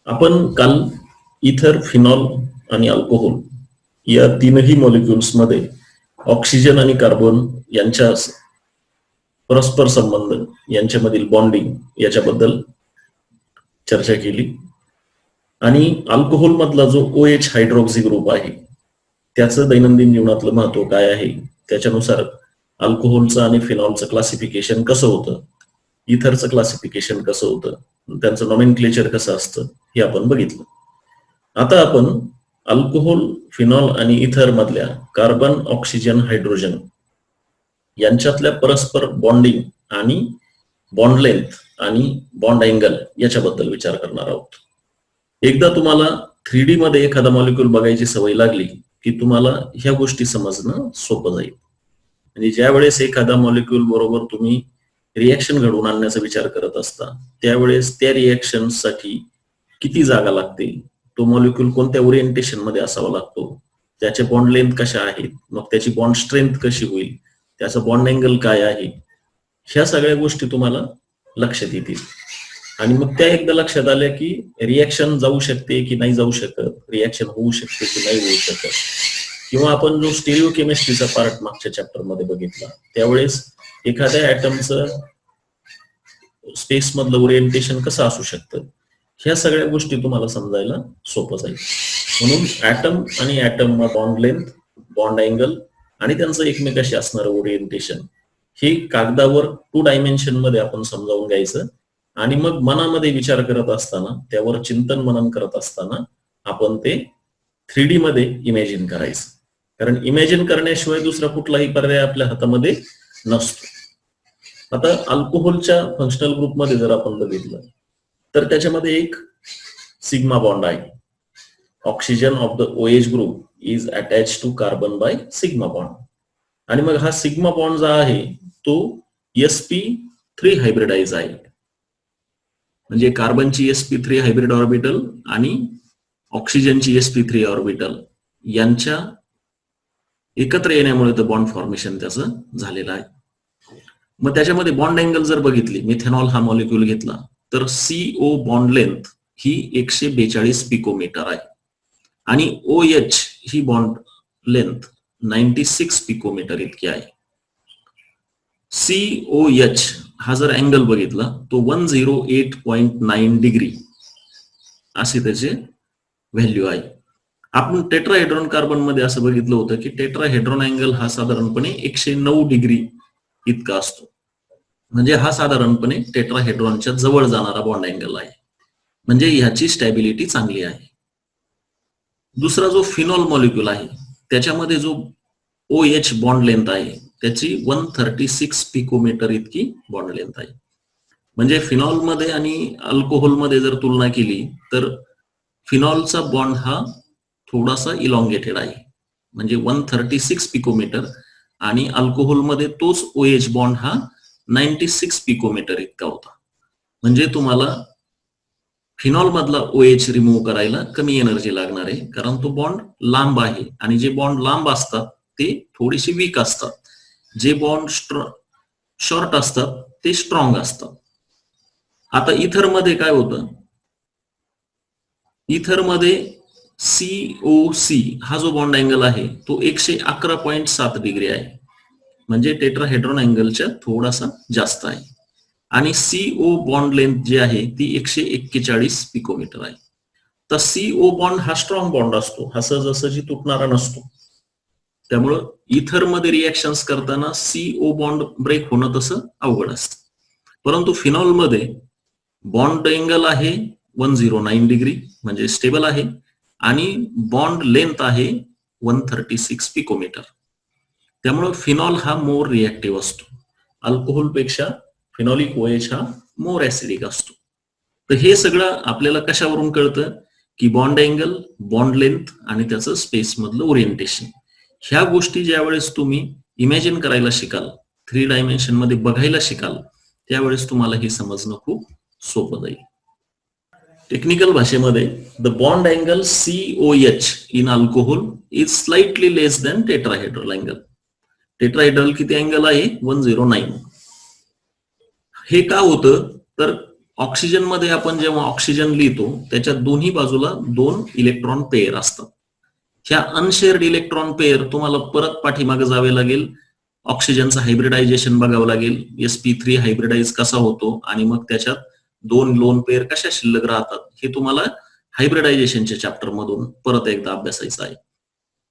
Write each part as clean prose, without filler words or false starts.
आपण काल इथर, फिनॉल आणि अल्कोहोल या तीनही मॉलिक्युल्स मध्ये ऑक्सिजन आणि कार्बन यांच्या परस्पर संबंध, यांच्यामधील बॉन्डिंग याच्याबद्दल चर्चा केली. आणि अल्कोहोल मधला जो OH हायड्रॉक्सी ग्रुप आहे त्याचं दैनंदिन जीवनातलं महत्व काय आहे, त्याच्यानुसार अल्कोहोलचं आणि फिनॉलचं क्लासिफिकेशन कसं होतं, इथरचं क्लासिफिकेशन कसं होतं, त्यांचं नॉमेनक्लेचर कसं असतं हे आपण बघितलं. आता आपण अल्कोहोल, फिनॉल आणि इथर मधल्या कार्बन, ऑक्सिजन, हायड्रोजन यांच्यातल्या परस्पर बॉन्डिंग आणि बॉन्ड लेंथ आणि बॉन्ड अँगल याच्याबद्दल विचार करणार आहोत. एकदा तुम्हाला 3D मध्ये एखादा मॉलिक्यूल बघायची सवय लागली की तुम्हाला ह्या गोष्टी समजणं सोपं जाईल. म्हणजे ज्या वेळेस एखादा मॉलिक्यूल बरोबर तुम्ही रिएक्शन घडवून आणण्याचा विचार करत असता त्यावेळेस त्या रिएक्शन साठी किती जागा लागते, तो मॉलिक्यूल कोणत्या ओरिएंटेशन मध्ये असावा लागतो, त्याचे बॉन्ड लेंथ कशा आहेत, मग त्याची बॉन्ड स्ट्रेंथ कशी होईल, त्याचा बॉन्ड अँगल काय आहे, ह्या सगळ्या गोष्टी तुम्हाला लक्षात येतील. आणि मग त्या एकदा लक्षात आल्या की रिएक्शन जाऊ शकते की नाही जाऊ शकत, रिएक्शन होऊ शकते की नाही होऊ शकत, किंवा आपण जो स्टेरिओ केमिस्ट्रीचा पार्ट मागच्या चॅप्टर मध्ये बघितला त्यावेळेस एखाद्या ऍटमचं स्पेस मधलं ओरिएंटेशन कसं असू शकतं, ह्या सगळ्या गोष्टी तुम्हाला समजायला सोपं जाईल. म्हणून ऍटम आणि atom bond length, bond angle आणि त्यांचं एकमेकाशी असणारं ओरिएंटेशन हे कागदावर 2 डायमेन्शन मध्ये आपण समजावून घ्यायचं. आणि मग मनामध्ये विचार करत असताना, त्यावर चिंतन मनन करत असताना आपण ते 3D मध्ये इमॅजिन करायचं. कारण इमॅजिन करण्याशिवाय दुसरा कुठलाही पर्याय आपल्या हातामध्ये नसतो. आता अल्कोहोलच्या फंक्शनल ग्रुपमध्ये जर आपण बघितलं तर त्याच्यामध्ये एक सिग्मा बॉन्ड आहे. Oxygen of the OH group is attach to carbon by sigma bond. आणि मग हा सिग्मा बॉन्ड जो आहे तो sp3 हायब्रिडाइज आहे. म्हणजे कार्बनची sp3 हायब्रिड ऑर्बिटल आणि ऑक्सिजनची sp3 ऑर्बिटल यांच्या एकत्र येण्यामुळे तर बॉन्ड फॉर्मेशन त्याचं झालेलं आहे. मग त्याच्यामध्ये बॉन्ड अँगल जर बघितली, मिथेनॉल हा मॉलिक्यूल घेतला तर CO बॉन्ड लेंथ ही 142 पिकोमीटर आहे आणि OH ही बॉन्ड लेंथ 96 पिकोमीटर इतकी आहे. COH हा जर अँगल बघितला तो 108.9 डिग्री असे त्याचे व्हॅल्यू आहे. आपण टेट्राहेड्रॉन कार्बन मध्ये असं बघितलं होतं की टेट्राहेड्रॉन अँगल हा साधारणपणे 109 डिग्री इतका असतो. म्हणजे हा साधारणपणे टेट्राहेड्रॉनच्या जवळ जाणारा बॉन्ड अँगल आहे. म्हणजे ह्याची स्टॅबिलिटी चांगली आहे. दुसरा जो फिनॉल मॉलिक्यूल आहे त्याच्यामध्ये जो OH बॉन्ड लेंथ आहे त्याची 136 पिकोमीटर इतकी बॉन्ड लेंथ आहे. म्हणजे फिनॉल मध्ये आणि अल्कोहोल मध्ये जर तुलना केली तर फिनॉलचा बॉन्ड हा थोडासा इलॉंगेटेड आहे, म्हणजे 136 पिकोमीटर, आणि अल्कोहोल मध्ये तोच OH बॉन्ड हा 96 पिकोमीटर इतका होता. म्हणजे तुम्हाला फिनॉल मधला OH रिमूव्ह करायला कमी एनर्जी लागणार आहे, कारण तो बॉन्ड लांब आहे आणि जे बॉन्ड लांब असतात ते थोडेसे वीक असतात, जे बॉन्ड शॉर्ट असतात ते स्ट्रॉंग असतात. आता इथर मध्ये काय होतं, इथर मध्ये COC हा जो बॉन्ड अँगल आहे तो 111.7 डिग्री आहे, म्हणजे टेट्राहेड्रॉन अँगलच्या थोडासा जास्त आहे. आणि CO बॉन्ड लेंथ जी आहे ती 141 पिकोमीटर आहे. तर CO बॉन्ड हा स्ट्रॉंग बॉन्ड असतो, हा सहजासहजी तुटणारा नसतो. त्यामुळं इथर मध्ये रिएक्शन्स करताना CO बॉन्ड ब्रेक होणं तसं अवघड असतं. परंतु फिनॉल मध्ये बॉन्ड अँगल आहे 109 डिग्री म्हणजे स्टेबल आहे आणि बॉन्ड लेंथ आहे 136 पिकोमीटर. त्यामुळे फिनॉल हा मोर रिएक्टिव्ह असतो. अल्कोहोल पेक्षा फिनॉलिक OH हा मोर ऍसिडिक असतो. तर हे सगळं आपल्याला कशावरून कळतं की बॉन्ड अँगल, बॉन्ड लेंथ आणि त्याचं स्पेस मधलं ओरिएंटेशन, ह्या गोष्टी ज्या वेळेस तुम्ही इमॅजिन करायला शिकाल, 3 डायमेन्शन मध्ये बघायला शिकाल, त्यावेळेस तुम्हाला हे समजणं खूप सोपं जाईल. टेक्निकल भाषेमध्ये the bond angle COH in alcohol is slightly less than tetrahedral angle. Tetrahedral किती अँगल आहे 109. हे का होतं तर ऑक्सिजन मध्ये आपण जेव्हा ऑक्सिजन लिहितो त्याच्या दोन्ही बाजूला 2 इलेक्ट्रॉन पेअर असतात. ह्या अनशेअर्ड इलेक्ट्रॉन पेअर तुम्हाला परत पाठीमागे जावे लागेल, ऑक्सिजनचं हायब्रिडायझेशन बघावं लागेल, sp3 हायब्रिडाइज कसा होतो आणि मग त्याच्यात 2 लोन पेअर कशा शिल्लक राहतात हे तुम्हाला हायब्रिडायझेशनच्या चॅप्टर मधून परत एकदा अभ्यासायचं आहे.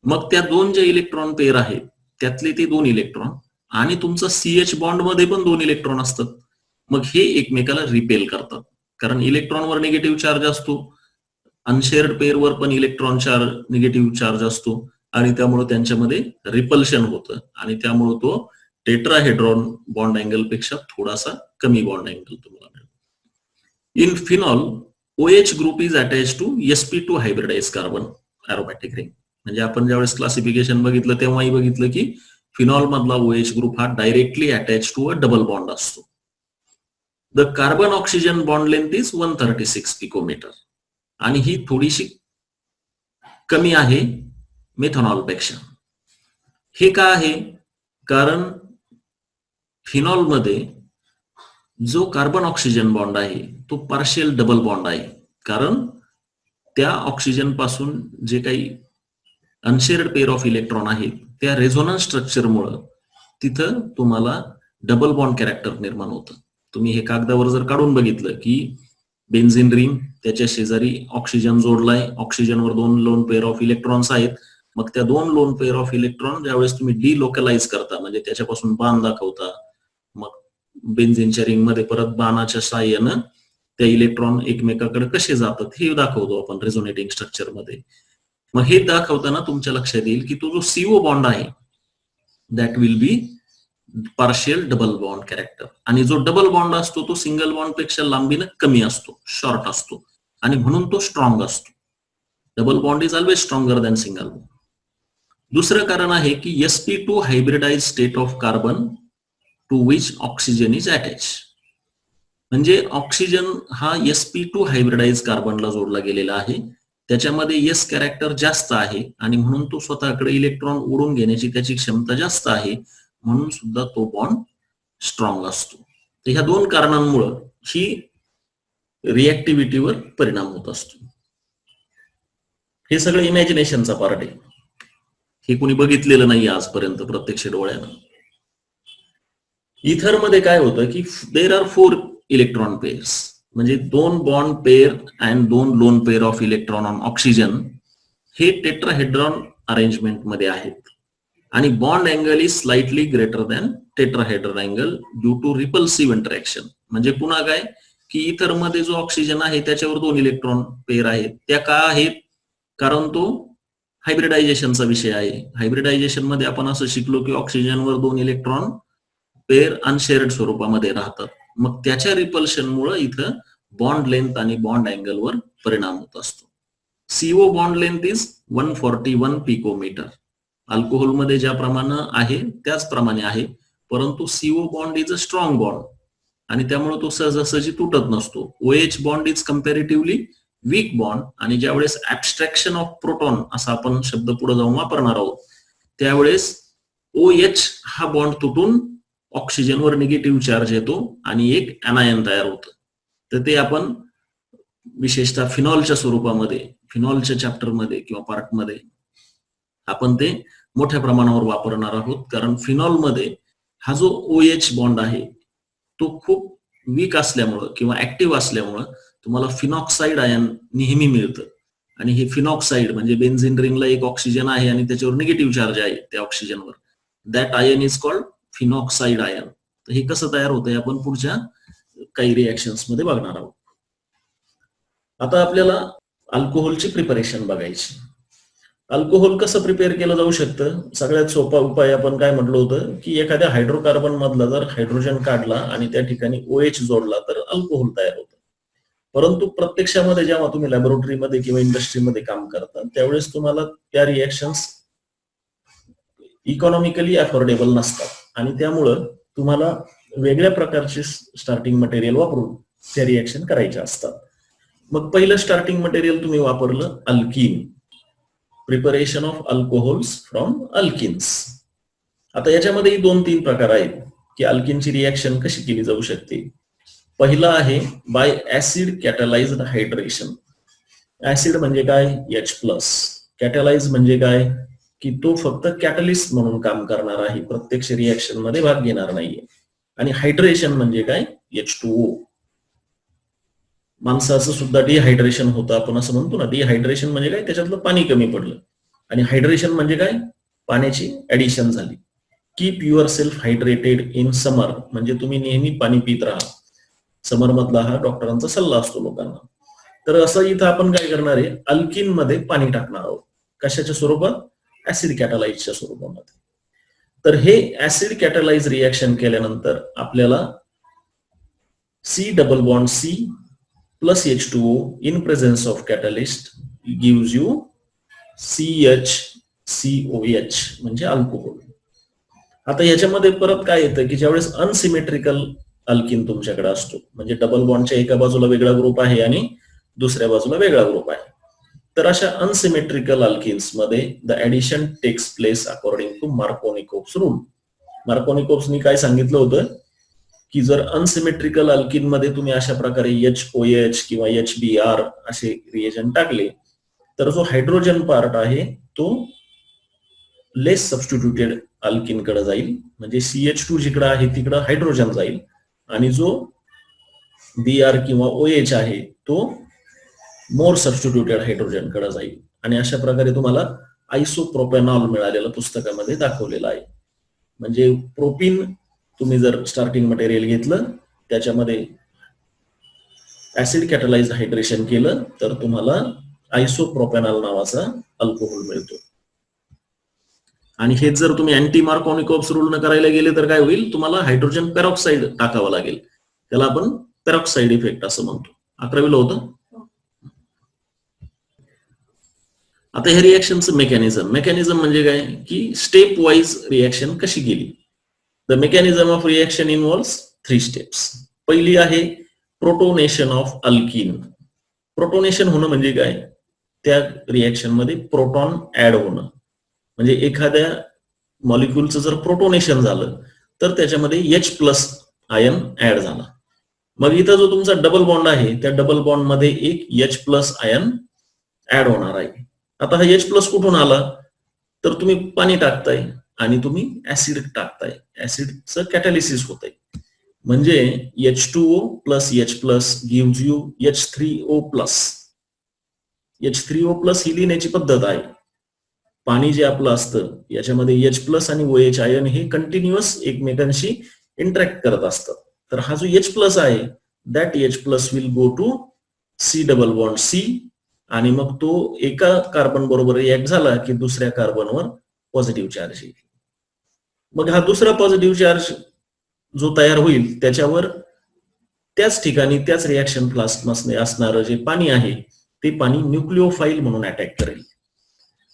मग त्या 2 जे इलेक्ट्रॉन पेअर आहेत त्यातले ते 2 इलेक्ट्रॉन आणि तुमचा CH बॉन्ड मध्ये पण 2 इलेक्ट्रॉन असतात. मग हे एकमेकाला रिपेल करतात, कारण इलेक्ट्रॉनवर निगेटिव्ह चार्ज असतो, अनशेअर्ड पेअरवर पण इलेक्ट्रॉन चार्ज निगेटिव्ह चार्ज असतो आणि त्यामुळे त्यांच्यामध्ये रिपल्शन होतं आणि त्यामुळे तो टेट्राहेड्रॉन बॉन्ड अँगल पेक्षा थोडासा कमी बॉन्ड अँगल तुम्हाला मिळतो. In phenol OH group is attach to sp2 hybridize carbon aromatic ring. म्हणजे आपण ज्यावेळेस क्लासिफिकेशन बघितलं तेव्हाही बघितलं की फिनॉल मधला OH ग्रुप हा directly attach to a double bond असतो. The carbon oxygen bond length is 136 picometre आणि ही थोडीशी कमी आहे मिथेनॉल पेक्षा. हे का आहे? कारण फिनॉल मध्ये जो कार्बन ऑक्सिजन बॉन्ड आहे तो पार्शियल डबल बॉन्ड आहे, कारण त्या ऑक्सिजन पासून जे काही अनशेअर्ड पेअर ऑफ इलेक्ट्रॉन आहेत त्या रेझोनन्स स्ट्रक्चरमुळे तिथं तुम्हाला डबल बॉन्ड कॅरेक्टर निर्माण होतं. तुम्ही हे कागदावर जर काढून बघितलं की बेन्झिन रिंग, त्याच्या शेजारी ऑक्सिजन जोडलाय, ऑक्सिजनवर 2 लोन पेअर ऑफ इलेक्ट्रॉन्स आहेत, मग त्या 2 लोन पेअर ऑफ इलेक्ट्रॉन ज्यावेळेस तुम्ही डिलोकलाइज करता म्हणजे त्याच्यापासून बाण दाखवता, मग बेन्झिनच्या रिंग मध्ये परत बाणाच्या साहाय्यानं त्या इलेक्ट्रॉन एकमेकाकडे कसे जातात हे दाखवतो आपण रेझोनेटिंग स्ट्रक्चर मध्ये. मग हे दाखवताना तुमच्या लक्षात येईल की तो जो CO बॉन्ड आहे that will be partial double bond character आणि जो डबल बॉन्ड असतो तो सिंगल बॉन्ड पेक्षा लांबीनं कमी असतो, शॉर्ट असतो आणि म्हणून तो स्ट्रॉंग असतो. Double bond is always stronger than single bond. दुसरं कारण आहे की sp2 hybridize state of carbon to which oxygen is attach. म्हणजे ऑक्सिजन हा sp2 हायब्रिडाइज कार्बनला जोडला गेलेला आहे, त्याच्यामध्ये S कॅरेक्टर जास्त आहे आणि म्हणून तो स्वतःकडे इलेक्ट्रॉन ओढून घेण्याची त्याची क्षमता जास्त आहे, म्हणून सुद्धा तो बॉन्ड स्ट्रॉंग असतो. तर ह्या 2 कारणांमुळे ही रिएक्टिव्हिटीवर परिणाम होत असतो. हे सगळं इमॅजिनेशनचा पार्ट आहे, हे कोणी बघितलेलं नाही आजपर्यंत प्रत्यक्ष डोळ्यानं. इथर मध्ये काय होतं की देर आर 4 इलेक्ट्रॉन पेअर्स, म्हणजे 2 bond pair and 2 lone pair of electron on oxygen हे टेट्राहेड्रॉन अरेंजमेंट मध्ये आहेत आणि bond angle is slightly greater than tetrahedron angle due to repulsive interaction. म्हणजे पुन्हा काय की इथर मध्ये जो ऑक्सिजन आहे त्याच्यावर 2 इलेक्ट्रॉन पेअर आहेत, त्या का आहेत? कारण तो हायब्रिडायझेशनचा विषय आहे. हायब्रिडायझेशन मध्ये आपण असं शिकलो की ऑक्सिजनवर 2 इलेक्ट्रॉन पेअर अनशेअर्ड स्वरूपामध्ये राहतात, मग त्याच्या रिपल्शनमुळे इथं बॉन्ड लेंथ आणि बॉन्ड अँगल वर परिणाम होत असतो. CO bond length is 141 picometer. Alcohol मध्ये ज्याप्रमाणे आहे त्याचप्रमाणे आहे, परंतु CO bond is a strong bond आणि त्यामुळे तो सहजासहजी तुटत नसतो. OH bond is comparatively weak bond आणि ज्यावेळेस ऍब्स्ट्रॅक्शन ऑफ प्रोटॉन असा आपण शब्द पुढे जाऊन वापरणार आहोत त्यावेळेस OH हा बॉन्ड तुटून ऑक्सिजनवर निगेटिव्ह चार्ज येतो आणि एक अनायन तयार होतं. तर ते आपण विशेषतः फिनॉलच्या स्वरूपामध्ये, फिनॉलच्या चॅप्टर मध्ये किंवा पार्ट मध्ये आपण ते मोठ्या प्रमाणावर वापरणार आहोत, कारण फिनॉल मध्ये हा जो OH बॉन्ड आहे तो खूप वीक असल्यामुळं किंवा ऍक्टिव्ह असल्यामुळं तुम्हाला फिनॉक्साइड आयन नेहमी मिळतं आणि हे फिनॉक्साइड म्हणजे बेन्झिन रिंगला एक ऑक्सिजन आहे आणि त्याच्यावर निगेटिव्ह चार्ज आहे त्या ऑक्सिजनवर, that ion is called phenoxide ion. तर हे कसं तयार होतंय आपण पुढच्या काही रिएक्शन्स मध्ये बघणार आहोत. आता आपल्याला अल्कोहोलची प्रिपरेशन बघायची. अल्कोहोल कसं प्रिपेअर केलं जाऊ शकतं? सगळ्यात सोपा उपाय आपण काय म्हटलं होतं की एखाद्या हायड्रोकार्बन मधला जर हायड्रोजन काढला आणि त्या ठिकाणी OH जोडला तर अल्कोहोल तयार होतं. परंतु प्रत्यक्षामध्ये जेव्हा तुम्ही लॅबोरेटरीमध्ये किंवा इंडस्ट्रीमध्ये काम करता त्यावेळेस तुम्हाला त्या रिएक्शन्स इकॉनॉमिकली अफोर्डेबल नसतात आणि त्यामुळं तुम्हाला वेगळ्या प्रकारचे स्टार्टिंग मटेरियल वापरून त्या रिएक्शन करायच्या असतात. मग पहिलं स्टार्टिंग मटेरियल तुम्ही वापरलं alkene, preparation of alcohols from alkenes. आता याच्यामध्ये 2-3 प्रकार आहेत की अल्किनची रिएक्शन कशी केली जाऊ शकते. पहिला आहे by acid catalysed hydration. Acid म्हणजे काय? H+. कॅटलाइज म्हणजे काय? की तो फक्त कॅटलिस्ट म्हणून काम करणार आहे, प्रत्यक्ष रिएक्शन मध्ये भाग घेणार नाहीये. आणि हायड्रेशन म्हणजे काय? H2O. माणसाचं सुद्धा डिहायड्रेशन होतं, आपण असं म्हणतो ना. डिहायड्रेशन म्हणजे काय? त्याच्यातलं पाणी कमी पडलं. आणि हायड्रेशन म्हणजे काय? पाण्याची ऍडिशन झाली. Keep your self hydrated in summer, म्हणजे तुम्ही नेहमी पाणी पित राहा. समर मधला हा डॉक्टरांचा सल्ला असतो लोकांना. तर असं इथं आपण काय करणार आहे? अल्किन मध्ये पाणी टाकणार आहोत. कशाच्या स्वरूपात? ऍसिड कॅटलाइजच्या स्वरूपामध्ये. तर हे ऍसिड कॅटलाइज रिएक्शन केल्यानंतर आपल्याला C double bond C plus H2O in presence of catalyst gives you CHCOH म्हणजे अल्कोहोल. आता याच्यामध्ये परत काय येतं की ज्यावेळेस अनसिमेट्रिकल अल्किन तुमच्याकडे असतो, म्हणजे डबल बॉन्डच्या एका बाजूला वेगळा ग्रुप आहे आणि दुसऱ्या बाजूला वेगळा ग्रुप आहे, तर अशा अनसिमेट्रिकल अल्किन्स मध्ये the addition takes place according to Markovnikov's rule. मार्कोनिकोव्हसनी काय सांगितलं होतं की जर अनसिमेट्रिकल अल्किन मध्ये तुम्ही अशा प्रकारे HOH किंवा HBr असे रिएजंट टाकले, तर जो हायड्रोजन पार्ट आहे तो लेस सबस्टिट्यूटेड अल्किन कडे जाईल, म्हणजे CH2 जिकडे आहे तिकडे हायड्रोजन जाईल, आणि जो Br किंवा OH आहे तो मोर सबस्टिट्यूटेड हायड्रोजन कडे जाईल. आणि अशा प्रकारे तुम्हाला आयसोप्रोपेनॉल मिळालेलं पुस्तकामध्ये दाखवलेलं आहे. म्हणजे प्रोपीन तुम्ही जर स्टार्टिंग मटेरियल घेतलं, त्याच्यामध्ये ऍसिड कॅटलाइज हायड्रेशन केलं, तर तुम्हाला आयसोप्रोपेनॉल नावाचा अल्कोहोल मिळतो. आणि हेच जर तुम्ही अँटी मार्कोनिकोव्हस रूल न करायला गेले तर काय होईल? तुम्हाला हायड्रोजन पेरॉक्साईड टाकावं लागेल. त्याला आपण पेरॉक्साईड इफेक्ट असं म्हणतो. 11वीला होतं. आता हे रिएक्शनचं मेकॅनिझम म्हणजे काय की स्टेप वाईज रिएक्शन कशी गेली. The mechanism of reaction involves 3 steps. पहिली आहे प्रोटोनेशन ऑफ अल्किन. प्रोटोनेशन होणं म्हणजे काय? त्या रिएक्शन मध्ये प्रोटॉन ऍड होणं. म्हणजे एखाद्या मॉलिक्युलचं जर प्रोटोनेशन झालं तर त्याच्यामध्ये H+ आयन ऍड झाला. मग इथं जो तुमचा डबल बॉन्ड आहे त्या डबल बॉन्ड मध्ये एक H+ आयन ऍड होणार आहे. आता हा H+ कुठून आला? तर तुम्ही पाणी टाकताय आणि तुम्ही ऍसिड टाकताय, ऍसिडचं कॅटॅलिसिस होतंय. म्हणजे H2O plus H+ gives you H3O+. H3O+ ही लिहिण्याची पद्धत आहे. पाणी जे आपलं असतं याच्यामध्ये H+ आणि OH आयन हे कंटिन्युअस एकमेकांशी इंटरॅक्ट करत असतात. तर हा जो H+ आहे that H+ will go to C double bond C, आणि मग तो एका कार्बन बरोबर रिएक्ट झाला की दुसऱ्या कार्बनवर पॉझिटिव्ह चार्ज येईल. मग हा दुसरा पॉझिटिव्ह चार्ज जो तयार होईल त्याच्यावर त्याच ठिकाणी त्याच रिएक्शन फ्लास्क मध्ये असणारं जे पाणी आहे ते पाणी न्यूक्लिओफाईल म्हणून अटॅक करेल.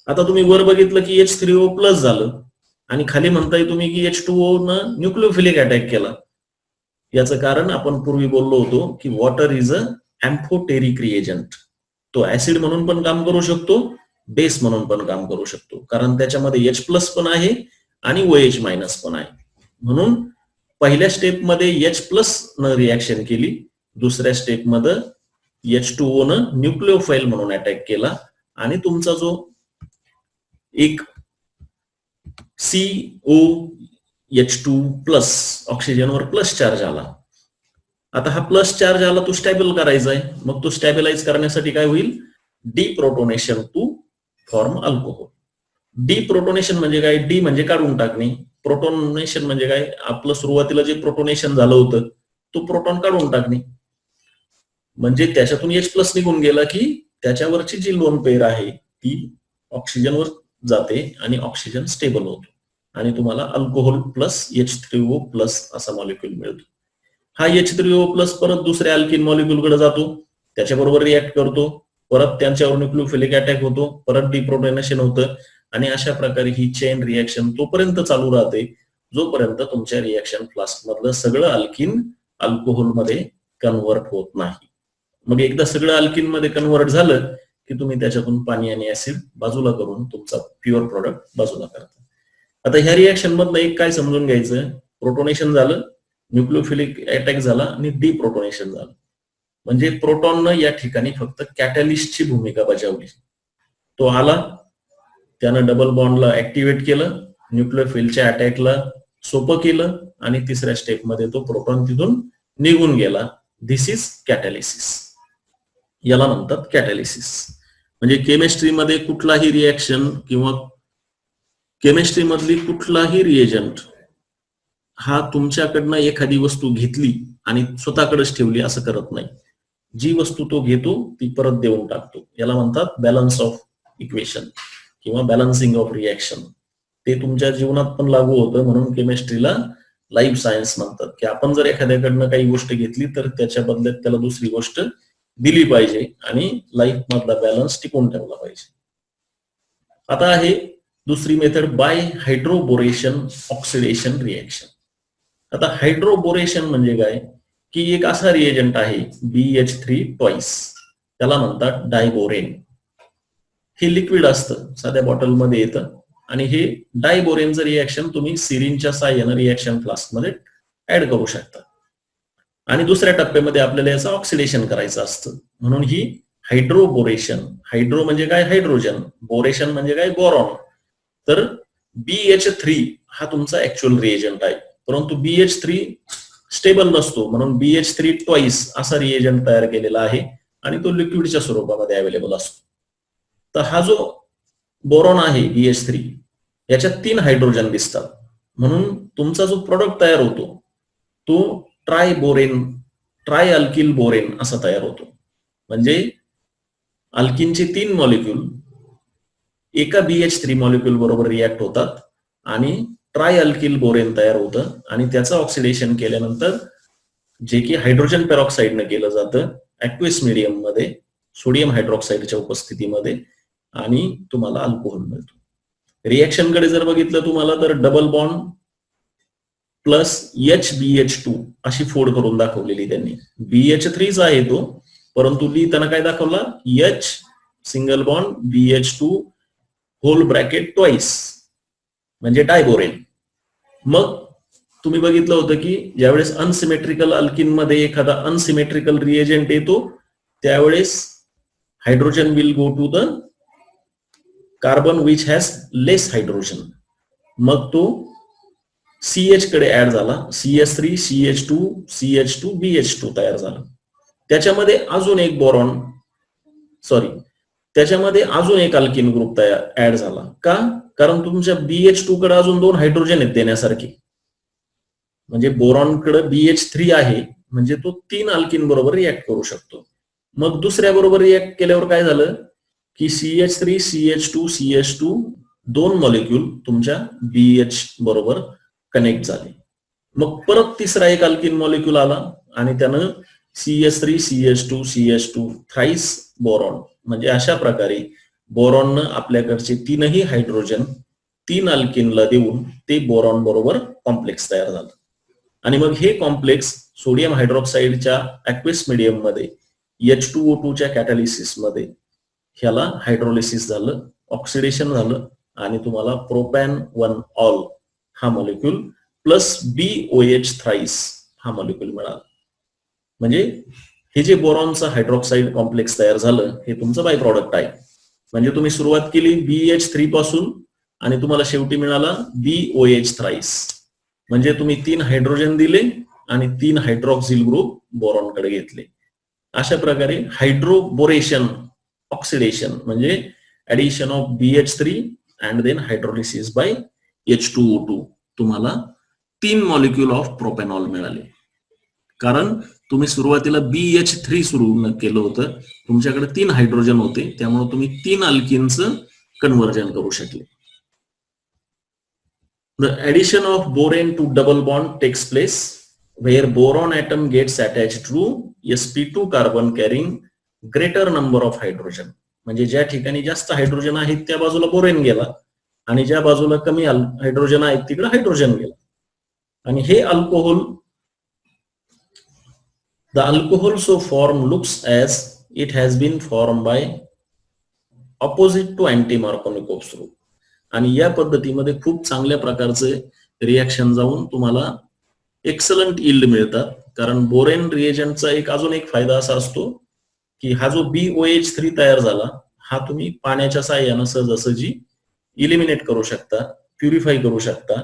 आता तुम्ही वर बघितलं की H3O+ झालं आणि खाली म्हणताय तुम्ही की H2O न न्यूक्लिओफिलिक अटॅक केला. याचं कारण आपण पूर्वी बोललो होतो की water is a amphoteric reagent. तो ऍसिड म्हणून पण काम करू शकतो, बेस म्हणून पण काम करू शकतो, कारण त्याच्यामध्ये H+ पण आहे आणि OH- पण आहे. म्हणून पहिल्या स्टेपमध्ये H+ न रिएक्शन केली, दुसऱ्या स्टेपमध्ये H2O न न्यूक्लिओफाईल म्हणून अटॅक केला आणि तुमचा जो एक COH2+ ऑक्सिजनवर प्लस चार्ज आला. आता हा प्लस चार्ज आला तो स्टॅबल करायचा आहे. मग तो स्टॅबिलाइज करण्यासाठी काय होईल? डिप्रोटोनेशन टू फॉर्म अल्कोहोल. डिप्रोटोनेशन म्हणजे काय? डी म्हणजे काढून टाकणे, प्रोटोनेशन म्हणजे काय? आपलं सुरुवातीला जे प्रोटोनेशन झालं होतं तो प्रोटॉन काढून टाकणे. म्हणजे त्याच्यातून H+ निघून गेला की त्याच्यावरची जी लोन पेअर आहे ती ऑक्सिजनवर जाते आणि ऑक्सिजन स्टेबल होतो आणि तुम्हाला अल्कोहोल प्लस H3O+ असा मॉलिक्यूल मिळतो. हा H3O+ परत दुसऱ्या अल्किन मॉलिक्यूल कडे जातो, त्याच्याबरोबर रिएक्ट करतो, परत त्यांच्यावर न्यूक्लिओफिलिक अटॅक होतो, परत डिप्रोटोनेशन होतं, आणि अशा प्रकारे ही चेन रिएक्शन तोपर्यंत चालू राहते जोपर्यंत तुमच्या रिएक्शन फ्लास्क मधलं सगळं अल्किन अल्कोहोल मध्ये कन्व्हर्ट होत नाही. मग एकदा सगळं अल्किन मध्ये कन्व्हर्ट झालं की तुम्ही त्याच्यातून पाणी आणि ऍसिड बाजूला करून तुमचा प्युअर प्रोडक्ट बाजूला करता. आता ह्या रिएक्शन मधलं एक काय समजून घ्यायचं? प्रोटोनेशन झालं, न्यूक्लिओफिलिक अटॅक झाला आणि डिप्रोटोनेशन झालं. म्हणजे प्रोटॉननं या ठिकाणी फक्त कॅटॅलिस्टची भूमिका बजावली. तो आला, त्यानं डबल बॉन्डला ऍक्टिव्हेट केलं, न्यूक्लिओफिलच्या अटॅकला सोपं केलं आणि तिसऱ्या स्टेपमध्ये तो प्रोटॉन तिथून निघून गेला. दिस इज कॅटॅलिसिस. याला म्हणतात कॅटॅलिसिस. म्हणजे केमिस्ट्रीमध्ये कुठलाही रिएक्शन किंवा केमिस्ट्री मधली कुठलाही रिएजंट हा तुमच्याकडनं एखादी वस्तू घेतली आणि स्वतःकडेच ठेवली असं करत नाही. जी वस्तू तो घेतो ती परत देऊन टाकतो. याला म्हणतात बॅलन्स ऑफ इक्वेशन किंवा बॅलन्सिंग ऑफ रिएक्शन. ते तुमच्या जीवनात पण लागू होतं. म्हणून केमिस्ट्रीला लाईफ सायन्स म्हणतात, की आपण जर एखाद्याकडनं काही गोष्ट घेतली तर त्याच्या बदल्यात त्याला दुसरी गोष्ट दिली पाहिजे आणि लाईफ मधला बॅलन्स टिकून ठेवला पाहिजे. आता आहे दुसरी method, by hydroboration oxidation reaction. आता हायड्रोबोरेशन म्हणजे काय, की एक असा रिएजंट आहे BH3 ट्वाइस, त्याला म्हणतात डायबोरेन. हे लिक्विड असतं, साध्या बॉटलमध्ये येतं आणि हे डायबोरेनचं रिएक्शन तुम्ही सिरिंजच्या साह्यानं रिएक्शन फ्लास्कमध्ये ऍड करू शकता. आणि दुसऱ्या टप्प्यामध्ये आपल्याला याचं ऑक्सिडेशन करायचं असतं. म्हणून ही हायड्रोबोरेशन. हायड्रो म्हणजे काय, हायड्रोजन. बोरेशन म्हणजे काय, बोरॉन. तर BH3 हा तुमचा ऍक्च्युअल रिएजंट आहे, परंतु BH3 स्टेबल नसतो. म्हणून BH3 ट्वाइस असा रिएजंट तयार केलेला आहे आणि तो लिक्विडच्या स्वरूपामध्ये अवेलेबल असतो. तर हा जो बोरॉन आहे BH3, याच्यात 3 हायड्रोजन दिसतात. म्हणून तुमचा जो प्रोडक्ट तयार होतो तो ट्राय अल्किल बोरेन असा तयार होतो. म्हणजे अल्किनचे 3 मॉलिक्यूल एका BH3 मॉलिक्यूल बरोबर रिॲक्ट होतात आणि ट्राय अल्किल बोरेन तयार होतं आणि त्याचं ऑक्सिडेशन केल्यानंतर, जे की हायड्रोजन पेरॉक्साईडनं केलं जातं ऍक्वेस मीडियम मध्ये सोडियम हायड्रॉक्साईडच्या उपस्थितीमध्ये, आणि तुम्हाला अल्कोहोल मिळतो. रिएक्शन कडे जर बघितलं तुम्हाला तर डबल बॉन्ड प्लस HBH2 अशी फोड करून दाखवलेली त्यांनी. BH3 चा आहे तो, परंतु लिहिताना काय दाखवला, H single bond BH2 whole bracket twice म्हणजे डायबोरेन. मग तुम्ही बघितलं होतं की ज्यावेळेस अनसिमेट्रिकल अल्किन मध्ये एखादा अनसिमेट्रिकल रिएजंट येतो त्यावेळेस hydrogen will go to the carbon which has less hydrogen. मग तो CH कडे ऍड झाला, CH3 CH2 CH2 BH2 तयार झाला. त्याच्यामध्ये अजून एक बोरॉन त्याच्यामध्ये अजून एक अल्किन ग्रुप तयार ऍड झाला. का? कारण तुमच्या BH2 कडे अजून 2 हायड्रोजन आहेत देण्यासारखे. म्हणजे बोरॉन कडे BH3 आहे, म्हणजे तो 3 अल्किन बरोबर रिॲक्ट करू शकतो. मग दुसऱ्या बरोबर रिॲक्ट केल्यावर काय झालं की CH3 CH2 CH2 2 मॉलिक्यूल तुमच्या BH बरोबर कनेक्ट झाले. मग परत तिसरा एक अल्किन मॉलिक्यूल आला आणि त्यानं CH3 CH2 CH2 thrice boron. म्हणजे अशा प्रकारे बोरॉननं आपल्याकडचे 3ही हायड्रोजन 3 अल्किनला देऊन ते बोरॉन बरोबर कॉम्प्लेक्स तयार झालं. आणि मग हे कॉम्प्लेक्स सोडियम हायड्रॉक्साईडच्या ऍक्वेस मीडियम मध्ये H2O2 च्या कॅटॅलिसिस मध्ये ह्याला हायड्रोलिसिस झालं, ऑक्सिडेशन झालं आणि तुम्हाला प्रोपॅन 1 ऑल हा मॉलिक्यूल प्लस BOH थ्राइस हा मॉलिक्यूल मिळाला. म्हणजे हे जे बोरॉनचं हायड्रॉक्साईड कॉम्प्लेक्स तयार झालं हे तुमचं बाय प्रॉडक्ट आहे. म्हणजे तुम्ही सुरुवात केली BH3 पासून आणि तुम्हाला शेवटी मिळाला BOH थ्राइस. म्हणजे तुम्ही 3 हायड्रोजन दिले आणि 3 हायड्रॉक्सिल ग्रुप बोरॉन कडे घेतले. अशा प्रकारे हायड्रोबोरेशन ऑक्सिडेशन म्हणजे addition of BH3 and then hydrolysis by H2O2 तुम्हाला 3 मॉलिक्यूल ऑफ प्रोपॅनॉल मिळाले. कारण तुम्ही सुरुवातीला BH3 सुरू केलं होतं, तुमच्याकडे 3 हायड्रोजन होते, त्यामुळे तुम्ही 3 अल्किनचं कन्व्हर्जन करू शकले. The addition of borane to double bond takes place where boron atom gets attached to sp2 carbon carrying greater number of hydrogen. म्हणजे ज्या ठिकाणी जास्त हायड्रोजन आहेत त्या बाजूला बोरेन गेला आणि ज्या बाजूला कमी हायड्रोजन आहेत तिकडे हायड्रोजन गेला. आणि हे alcohol, the alcohol so formed looks as it has been formed by opposite to anti-Markovnikov group. आणि या पद्धतीमध्ये खूप चांगल्या प्रकारचे रिएक्शन जाऊन तुम्हाला एक्सलंट यील्ड मिळतात. कारण बोरेन रिएजंटचा अजून एक फायदा असा असतो की हा जो BOH3 तयार झाला हा तुम्ही पाण्याच्या साह्यानं सहजासहजी इलिमिनेट करू शकता, प्युरिफाय करू शकता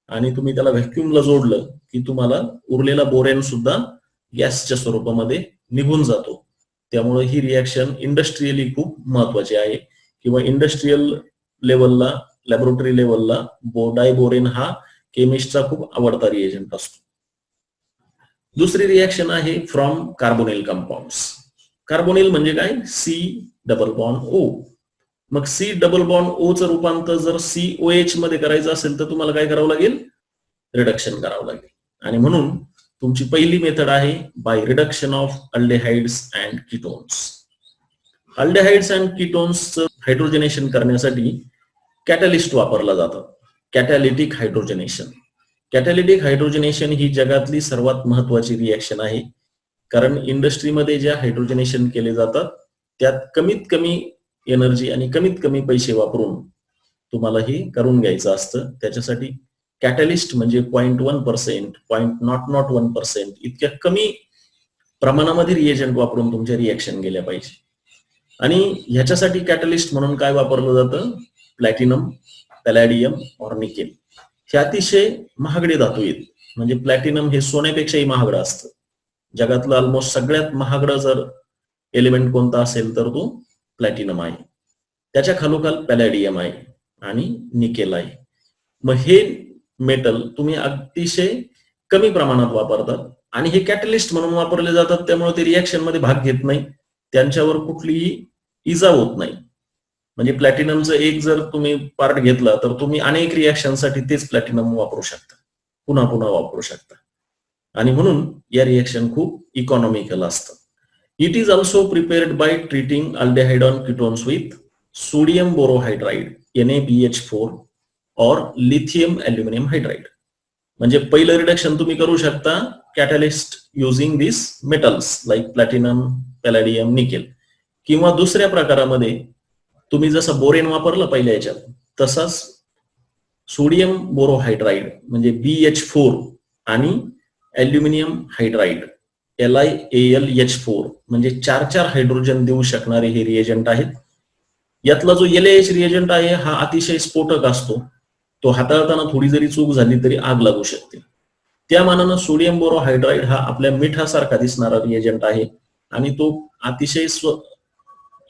आणि तुम्ही त्याला व्हॅक्युमला जोडलं की तुम्हाला उरलेला बोरेन सुद्धा गॅसच्या स्वरूपामध्ये निघून जातो. त्यामुळे ही रिॲक्शन इंडस्ट्रियली खूप महत्वाची आहे किंवा इंडस्ट्रियल लेवलला, लॅबोरेटरी लेवलला डायबोरेन हा केमिस्टचा खूप आवडता रिएजंट असतो. दुसरी रिॲक्शन आहे फ्रॉम कार्बोनिल कंपाऊंड्स. कार्बोनिल म्हणजे काय? C+O. मग C+O चं रूपांतर जर COH मध्ये करायचं असेल तर तुम्हाला काय करावं लागेल? रिडक्शन करावं लागेल. आणि म्हणून तुमची पहिली मेथड आहे by reduction of aldehydes and ketones. Aldehydes and कीटोन्सचं हायड्रोजनेशन करण्यासाठी कॅटलिस्ट वापरला जातं. कॅटॅलिटिक हायड्रोजनेशन. कॅटॅलिटिक हायड्रोजनेशन ही जगातली सर्वात महत्वाची रिॲक्शन आहे. कारण इंडस्ट्रीमध्ये ज्या हायड्रोजनेशन केले जातात त्यात कमीत कमी एनर्जी आणि कमीत कमी पैसे वापरून तुम्हाला हे करून घ्यायचं असतं. त्याच्यासाठी कॅटलिस्ट म्हणजे 0.1%, 0.001% इतक्या कमी प्रमाणामध्ये रिएजंट वापरून तुमच्या रिएक्शन गेल्या पाहिजे. आणि ह्याच्यासाठी कॅटलिस्ट म्हणून काय वापरलं जातं? प्लॅटिनम, पॅलॅडियम और निकेल. हे अतिशय महागडे धातू आहेत. म्हणजे प्लॅटिनम हे सोन्यापेक्षाही महागडं असतं. जगातलं ऑलमोस्ट सगळ्यात महागडं जर एलिमेंट कोणता असेल तर तो प्लॅटिनम आहे. त्याच्या खालोखाल पॅलॅडियम आहे आणि निकेल आहे. मग हे मेटल तुम्ही अतिशय कमी प्रमाणात वापरतात आणि हे कॅटलिस्ट म्हणून वापरले जातात. त्यामुळे ते रिॲक्शन मध्ये भाग घेत नाही, त्यांच्यावर कुठलीही इजा होत नाही. म्हणजे प्लॅटिनमचं एक जर तुम्ही पार्ट घेतला तर तुम्ही अनेक रिॲक्शनसाठी तेच प्लॅटिनम वापरू शकता, पुन्हा पुन्हा वापरू शकता. आणि म्हणून या रिॲक्शन खूप इकॉनॉमिकल असतात. It is also prepared by treating aldehyde on ketones with sodium borohydride NaBH4 और लिथियम अल्युमिनियम हायड्राइड. म्हणजे पहिलं रिडक्शन तुम्ही करू शकता कॅटलिस्ट युझिंग दिस metals like platinum, palladium, nickel. किंवा दुसऱ्या प्रकारामध्ये तुम्ही जसं बोरेन वापरलं पहिल्या याच्यात तसाच सोडियम बोरोहायड्राइड म्हणजे BH4 आणि अल्युमिनियम हायड्राइड LiAlH4 म्हणजे 4 हायड्रोजन देऊ शकणारे हे रिएजंट आहेत. यातला जो LaH रिएजंट आहे हा अतिशय स्फोटक असतो. तो हाताळताना थोडी जरी चूक झाली तरी आग लागू शकते. त्या मानानं सोडियम बोरोहायड्राइड हा आपल्या मिठासारखा दिसणारा रिएजंट आहे आणि तो अतिशय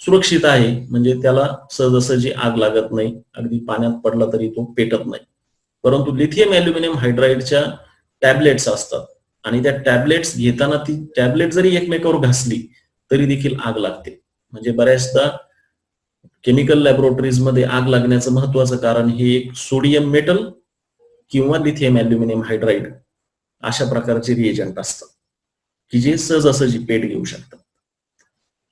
सुरक्षित आहे. म्हणजे त्याला सहजासहजी आग लागत नाही, अगदी पाण्यात पडला तरी तो पेटत नाही. परंतु लिथियम अल्युमिनियम हायड्राइडच्या टॅबलेट्स असतात आणि त्या टॅबलेट्स घेताना ती टॅबलेट जरी एकमेकावर घासली तरी देखील आग लागते. म्हणजे बऱ्याचदा केमिकल लॅबोरेटरीज मध्ये आग लागण्याचं महत्वाचं कारण हे एक सोडियम मेटल किंवा लिथियम अल्युमिनियम हायड्राइड अशा प्रकारचे रिएजंट असतात की जे सहजासहजी पेट घेऊ शकतात.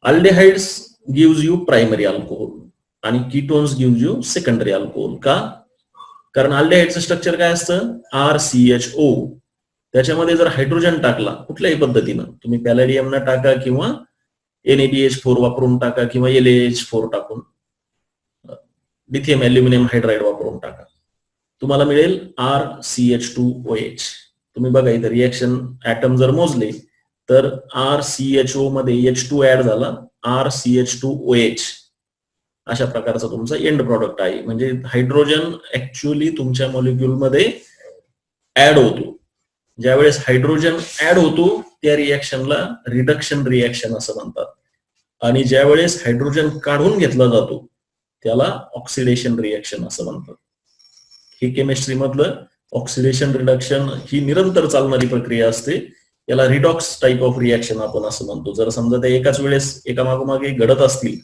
अल्डेहाइड्स गिव्स यू प्रायमरी अल्कोहोल आणि ketones gives you secondary alcohol. का? कारण अल्डेहाइडचं स्ट्रक्चर काय असतं? RCHO. त्याच्यामध्ये जर हायड्रोजन टाकला कुठल्याही पद्धतीनं, तुम्ही पॅलॅडियमनं टाका किंवा NaBH4 वापरून टाका किंवा LaH4 टाकून, लिथियम अल्युमिनियम हायड्राइड वापरून टाका, तुम्हाला मिळेल RCH2OH. तुम्ही बघा इथं रिएक्शन ऍटम जर मोजले तर RCHO मध्ये H2 ऍड झाला, RCH2OH अशा प्रकारचा तुमचा एंड प्रॉडक्ट आहे. म्हणजे हायड्रोजन ऍक्च्युअली तुमच्या मॉलिक्युल मध्ये ऍड होतो. ज्यावेळेस हायड्रोजन ऍड होतो त्या रिॲक्शनला रिडक्शन रिॲक्शन असं म्हणतात आणि ज्यावेळेस हायड्रोजन काढून घेतला जातो त्याला ऑक्सिडेशन रिॲक्शन असं म्हणतात. ही केमिस्ट्री मधलं ऑक्सिडेशन रिडक्शन ही निरंतर चालणारी प्रक्रिया असते. याला रिडॉक्स टाइप ऑफ रिॲक्शन आपण असं म्हणतो. जर समजा त्या एकाच वेळेस एकामागोमागे घडत असतील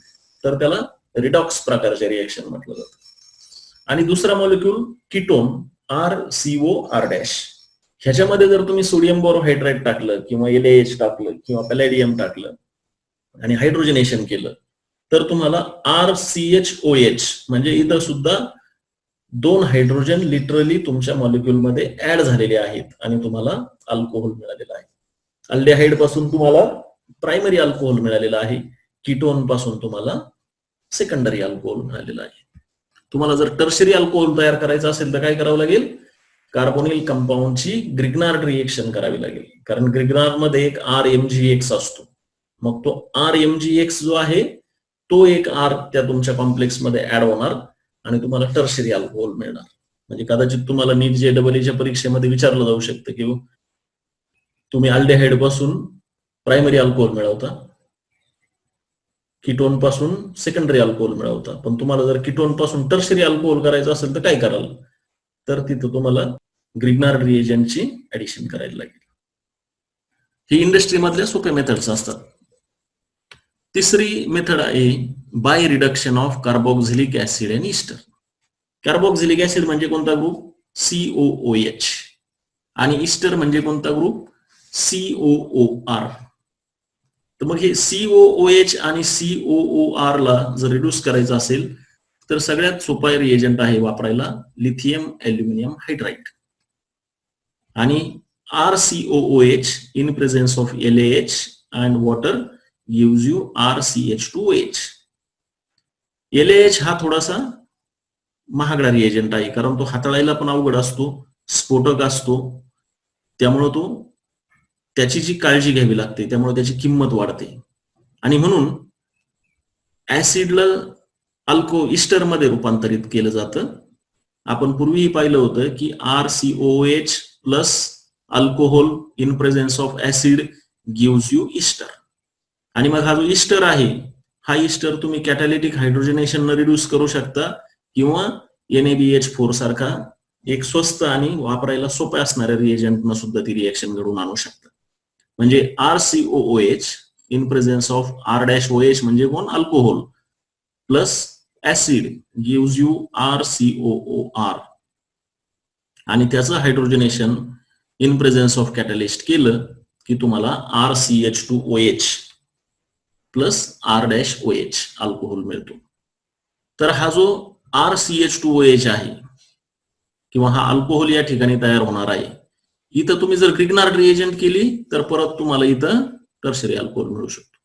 तर त्याला रिडॉक्स प्रकारचे रिॲक्शन म्हटलं जातं. आणि दुसरा मॉलिक्यूल कीटोन RCOR'. ह्याच्यामध्ये जर तुम्ही सोडियम बोरोहायड्राइड टाकलं किंवा LaH टाकलं किंवा पॅलॅडियम टाकलं आणि हायड्रोजनेशन केलं तर तुम्हाला RCHOH म्हणजे इथं सुद्धा 2 हायड्रोजन लिटरली तुमच्या मॉलिक्युल मध्ये ऍड झालेले आहेत आणि तुम्हाला अल्कोहोल मिळालेला आहे. अल्डेहाइड पासून तुम्हाला प्रायमरी अल्कोहोल मिळालेला आहे, कीटोन पासून तुम्हाला सेकंडरी अल्कोहोल मिळालेला आहे. तुम्हाला जर टर्शरी अल्कोहोल तयार करायचं असेल तर काय करावं लागेल? कार्बोनिल कंपाऊंडची ग्रिग्नार्ड रिएक्शन करावी लागेल, कारण ग्रिग्नार्ड मध्ये एक RMgX असतो. मग तो RMgX जो आहे तो एक R त्या तुमच्या कॉम्प्लेक्स मध्ये ऍड होणार आणि तुम्हाला टर्शरी अल्कोहोल मिळणार. म्हणजे कदाचित तुम्हाला नीट JEEच्या परीक्षेमध्ये विचारलं जाऊ शकतं की तुम्ही अल्डेहाइड पासून प्रायमरी अल्कोहोल मिळवता, कीटोन पासून सेकंडरी अल्कोहोल मिळवता, पण तुम्हाला जर कीटोन पासून टर्शरी अल्कोहोल करायचं असेल तर काय कराल, तर तिथं तुम्हाला ग्रिग्नार्ड रिएजंटची ऍडिशन करायला लागेल. ही इंडस्ट्रीमधल्या सोप्या मेथड्स असतात. तिसरी मेथड आहे by reduction of carboxylic acid and Easter. Carboxylic acid म्हणजे कोणता ग्रुप? COOH. आणि ईस्टर म्हणजे कोणता ग्रुप? COOR. तर मग हे COOH आणि COOR ला जर रिड्यूस करायचं असेल तर सगळ्यात सोपा रिएजंट आहे वापरायला लिथियम ॲल्युमिनियम हायड्राइड. आणि RCOOH in presence of LaH and water gives you RCH2OH. LaH हा थोडासा महागडा रिएजंट आहे, कारण तो हाताळायला पण अवघड असतो, स्फोटक असतो, त्यामुळे तो त्याची जी काळजी घ्यावी लागते त्यामुळे त्याची किंमत वाढते. आणि म्हणून ऍसिडला ईस्टर मध्ये रूपांतरित केलं जातं. आपण पूर्वी पाहिलं होतं की RCOOH plus alcohol in presence of acid gives you Easter. आणि मग हा जो ईस्टर आहे हा ईस्टर तुम्ही कॅटॅलिटिक हायड्रोजनेशन न रिड्यूस करू शकता किंवा NaBH4 सारखा एक स्वस्त आणि वापरायला सोपा असणाऱ्या रिएजंट न सुद्धा ती रिएक्शन घडवून आणू शकता. म्हणजे RCOOH in presence of R-OH म्हणजे कोण? Alcohol plus acid gives you RCOOR. आणि त्याचं हायड्रोजनेशन इन प्रेझेन्स ऑफ कॅटलिस्ट केलं की तुम्हाला RCH2OH प्लस R-OH अल्कोहोल मिळतो. तर हा जो RCH2OH आहे किंवा हा अल्कोहोल या ठिकाणी तयार होणार आहे, इथं तुम्ही जर ग्रिग्नार्ड रिएजंट केली तर परत तुम्हाला इथं टर्शरी अल्कोहोल मिळू शकतो.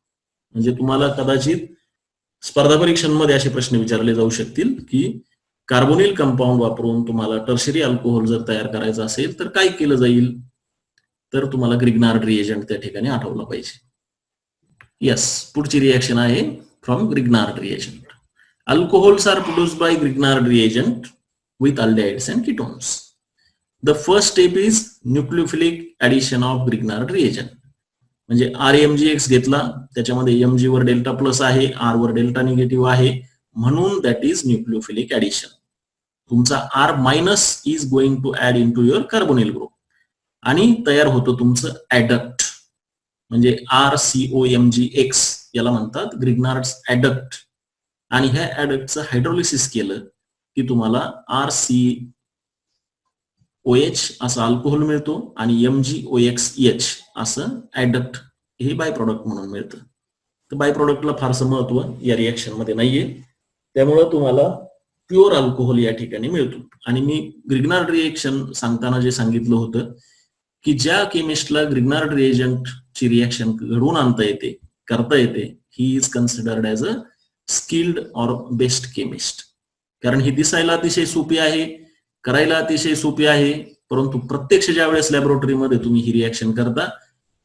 म्हणजे तुम्हाला कदाचित स्पर्धा परीक्षांमध्ये असे प्रश्न विचारले जाऊ शकतील की कार्बोनिल कंपाऊंड वापरून तुम्हाला टर्शरी अल्कोहोल जर तयार करायचं असेल तर काय केलं जाईल, तर तुम्हाला ग्रिग्नार्ड रिएजंट त्या ठिकाणी आठवलं पाहिजे. यस, पुढची रिएक्शन आहे from Grignard reagent. Alcohols are produced by Grignard reagent with aldehydes and ketones. The first step is nucleophilic addition of Grignard reagent. म्हणजे RMgX घेतला, त्याच्यामध्ये Mg वर डेल्टा प्लस आहे, R वर डेल्टा निगेटिव्ह आहे, म्हणून दॅट इज न्यूक्लिओफिलिक ऍडिशन. तुमचा R minus is going to add in to your carbonyl group आणि तयार होतं तुमचं ऍडक्ट. म्हणजे RCOMgX याला म्हणतात ग्रिग्नार्ड्स ऍडक्ट. आणि ह्या ऍडक्टचं हायड्रोलिसिस केलं की तुम्हाला RCOH असा अल्कोहोल मिळतो आणि MgOXH असं ऍडक्ट हे बाय प्रोडक्ट म्हणून मिळतं. तर बाय प्रोडक्टला फारसं महत्व या रिएक्शन मध्ये नाहीये, त्यामुळं तुम्हाला प्युअर अल्कोहोल या ठिकाणी मिळतो. आणि मी ग्रिग्नार्ड रिएक्शन सांगताना जे सांगितलं होतं की ज्या केमिस्टला ग्रिग्नार्ड रिएजंटची रिएक्शन घडवून आणता येते, करता येते, he is considered as a skilled or best chemist. कारण ही दिसायला अतिशय सोपी आहे, करायला अतिशय सोपी आहे, परंतु प्रत्यक्ष ज्या वेळेस लॅबोरेटरीमध्ये तुम्ही ही रिएक्शन करता,